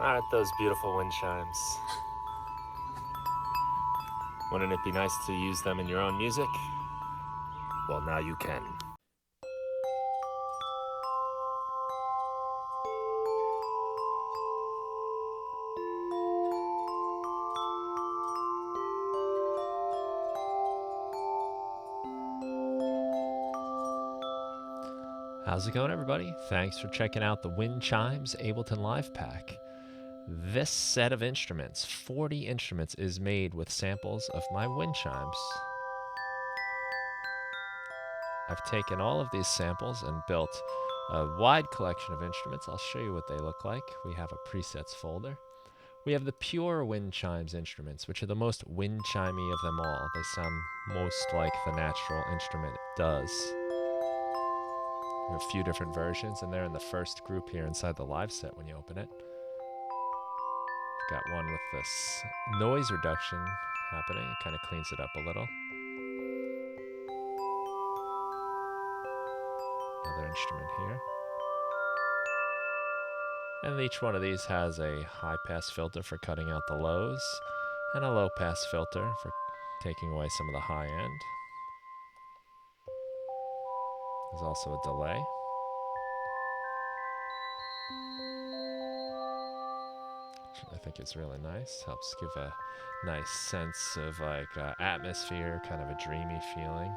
Aren't those beautiful wind chimes? Wouldn't it be nice to use them in your own music? Well, now you can. How's it going, everybody? Thanks for checking out the Wind Chimes Ableton Live Pack. This set of instruments, 40 instruments, is made with samples of my wind chimes. I've taken all of these samples and built a wide collection of instruments. I'll show you what they look like. We have a presets folder. We have the pure wind chimes instruments, which are the most wind chimey of them all. They sound most like the natural instrument does. We have a few different versions, and they're in the first group here inside the live set when you open it. We've got one with this noise reduction happening. It kind of cleans it up a little. Another instrument here. And each one of these has a high pass filter for cutting out the lows and a low pass filter for taking away some of the high end. There's also a delay. Which I think is really nice. Helps give a nice sense of like atmosphere, kind of a dreamy feeling.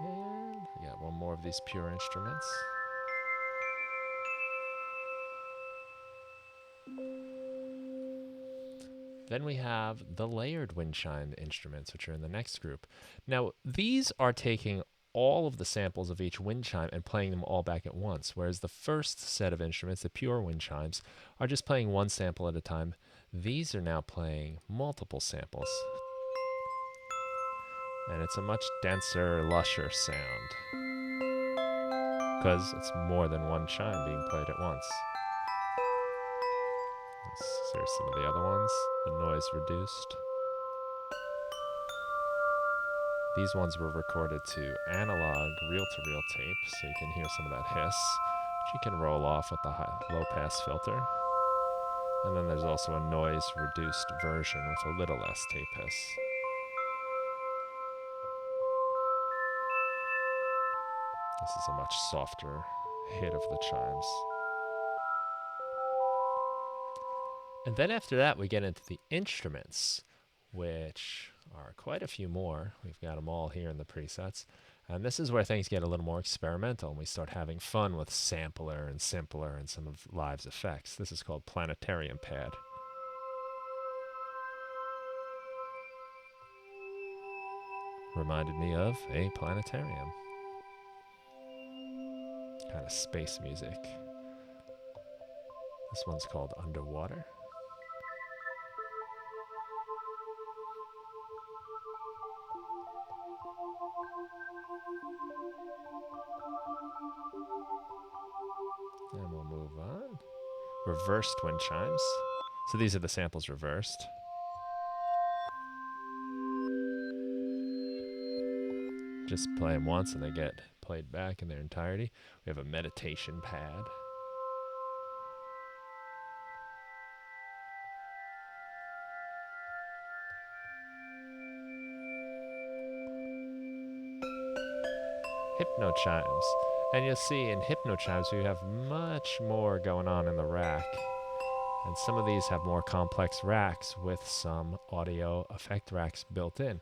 And we got one more of these pure instruments. Then we have the layered wind chime instruments, which are in the next group. Now, these are taking all of the samples of each wind chime and playing them all back at once, whereas the first set of instruments, the pure wind chimes, are just playing one sample at a time. These are now playing multiple samples. And it's a much denser, lusher sound, because it's more than one chime being played at once. Here's some of the other ones, the noise reduced. These ones were recorded to analog reel-to-reel tape, so you can hear some of that hiss, which you can roll off with the low-pass filter. And then there's also a noise-reduced version with a little less tape hiss. This is a much softer hit of the chimes. And then after that, we get into the instruments, which are quite a few more. We've got them all here in the presets. And this is where things get a little more experimental, and we start having fun with sampler and simpler and some of Live's effects. This is called Planetarium Pad. Reminded me of a planetarium. Kind of space music. This one's called Underwater. And we'll move on. Reversed wind chimes. So these are the samples reversed. Just play them once and they get played back in their entirety. We have a meditation pad. Hypno chimes. And you'll see in hypno chimes we have much more going on in the rack. And some of these have more complex racks with some audio effect racks built in.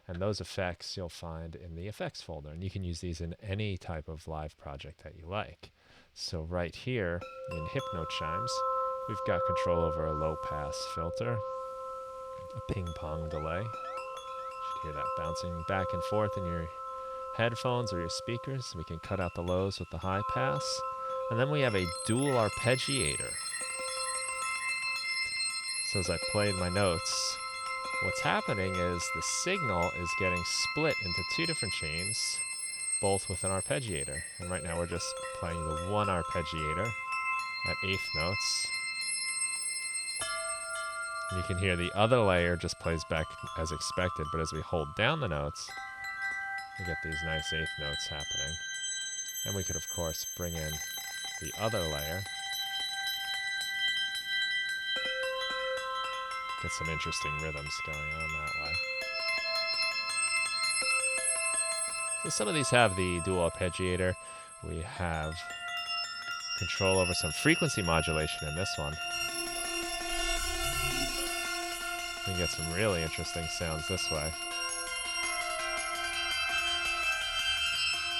And those effects you'll find in the effects folder. And you can use these in any type of live project that you like. So right here in hypno chimes, we've got control over a low pass filter, a ping pong delay. You should hear that bouncing back and forth in your headphones or your speakers. We can cut out the lows with the high pass. And then we have a dual arpeggiator. So as I played my notes, what's happening is the signal is getting split into two different chains, both with an arpeggiator. And right now we're just playing the one arpeggiator at eighth notes. And you can hear the other layer just plays back as expected, but as we hold down the notes, we get these nice eighth notes happening. And we could, of course, bring in the other layer. Get some interesting rhythms going on that way. So some of these have the dual arpeggiator. We have control over some frequency modulation in this one. We can get some really interesting sounds this way.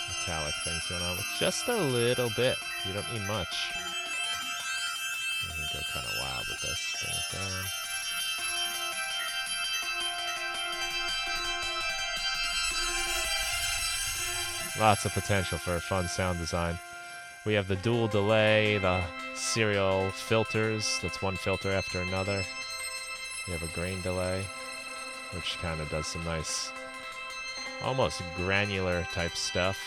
Metallic things going on with just a little bit. You don't need much. You can go kind of wild with this. Bring it down. Lots of potential for fun sound design. We have the dual delay, the serial filters. That's one filter after another. We have a grain delay, which kind of does some nice, almost granular type stuff.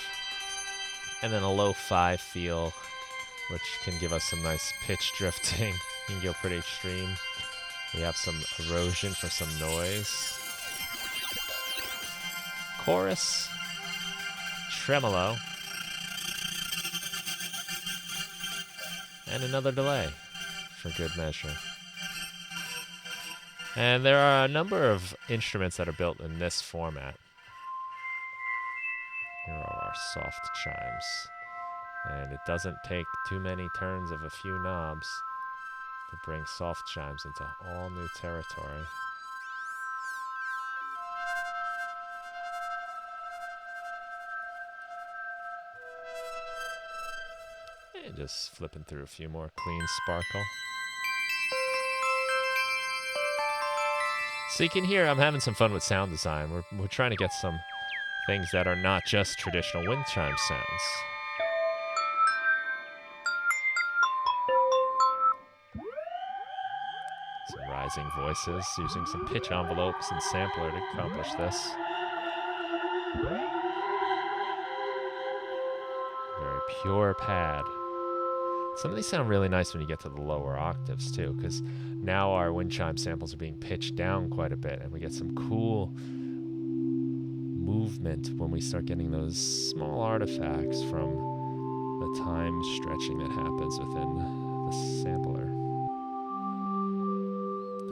And then a lo-fi feel, which can give us some nice pitch drifting. You can go pretty extreme. We have some erosion for some noise. Chorus. Tremolo, and another delay for good measure. And there are a number of instruments that are built in this format. Here are our soft chimes. And it doesn't take too many turns of a few knobs to bring soft chimes into all new territory. And just flipping through a few more clean sparkle. So you can hear I'm having some fun with sound design. We're trying to get some things that are not just traditional wind chime sounds. Some rising voices, using some pitch envelopes and sampler to accomplish this. Very pure pad. Some of these sound really nice when you get to the lower octaves too, because now our wind chime samples are being pitched down quite a bit, and we get some cool movement when we start getting those small artifacts from the time stretching that happens within the sampler.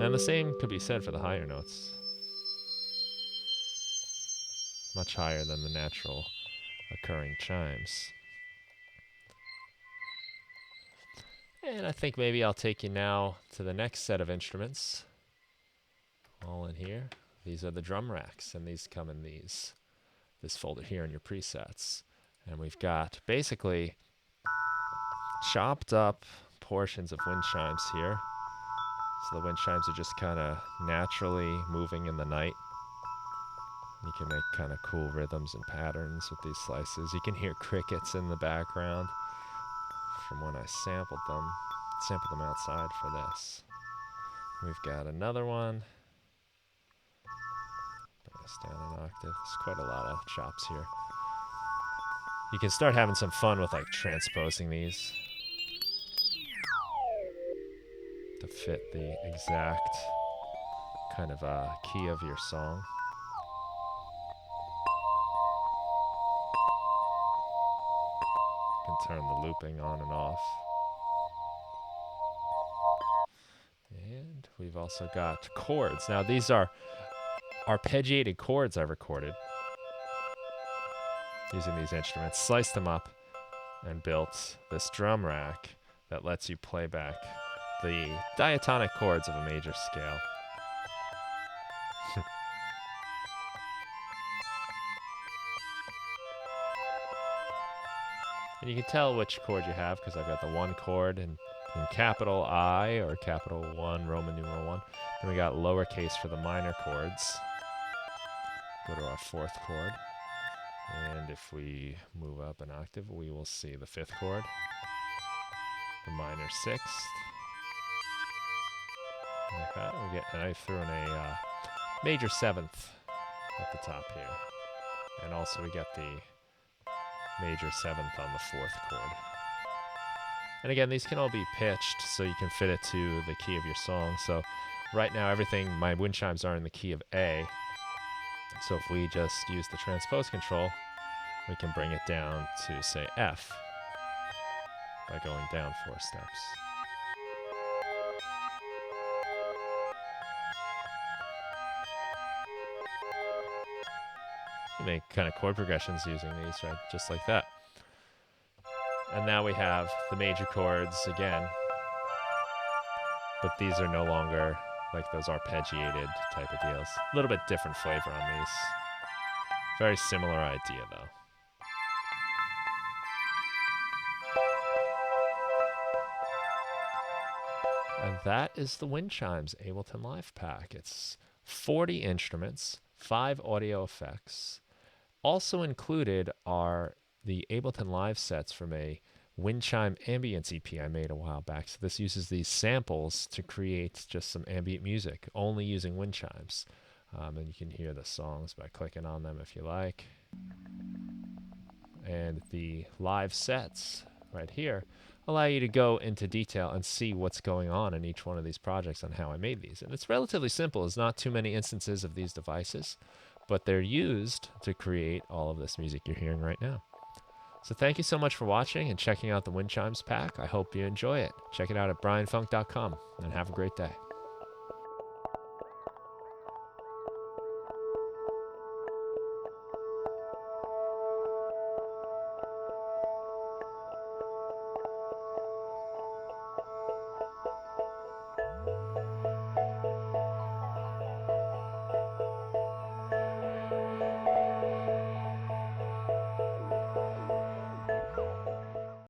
And the same could be said for the higher notes. Much higher than the natural occurring chimes. And I think maybe I'll take you now to the next set of instruments. All in here. These are the drum racks, and these come in this folder here in your presets. And we've got basically chopped up portions of wind chimes here. So the wind chimes are just kind of naturally moving in the night. You can make kind of cool rhythms and patterns with these slices. You can hear crickets in the background from when I sampled them outside for this. We've got another one. Bring us down an octave. There's quite a lot of chops here. You can start having some fun with like transposing these to fit the exact kind of key of your song. You can turn the looping on and off. And we've also got chords. Now these are arpeggiated chords I've recorded using these instruments, sliced them up, and built this drum rack that lets you play back the diatonic chords of a major scale. And you can tell which chord you have because I've got the one chord in capital I, or capital 1, Roman numeral 1. Then we got lowercase for the minor chords. Go to our fourth chord. And if we move up an octave, we will see the fifth chord, the minor sixth. Like that. And I threw in a major seventh at the top here. And also we get the major seventh on the fourth chord. And again, these can all be pitched so you can fit it to the key of your song. So right now everything, my wind chimes are in the key of A. So if we just use the transpose control, we can bring it down to, say, F by going down 4 steps. You make kind of chord progressions using these, right? Just like that. And now we have the major chords again, but these are no longer like those arpeggiated type of deals. A little bit different flavor on these. Very similar idea though. And that is the Wind Chimes Ableton Live Pack. It's 40 instruments, 5 audio effects. Also included are the Ableton Live sets from a Wind Chime Ambience EP I made a while back. So this uses these samples to create just some ambient music, only using wind chimes. And you can hear the songs by clicking on them if you like. And the live sets right here allow you to go into detail and see what's going on in each one of these projects and how I made these. And it's relatively simple. There's not too many instances of these devices, but they're used to create all of this music you're hearing right now. So thank you so much for watching and checking out the Wind Chimes pack. I hope you enjoy it. Check it out at brianfunk.com and have a great day.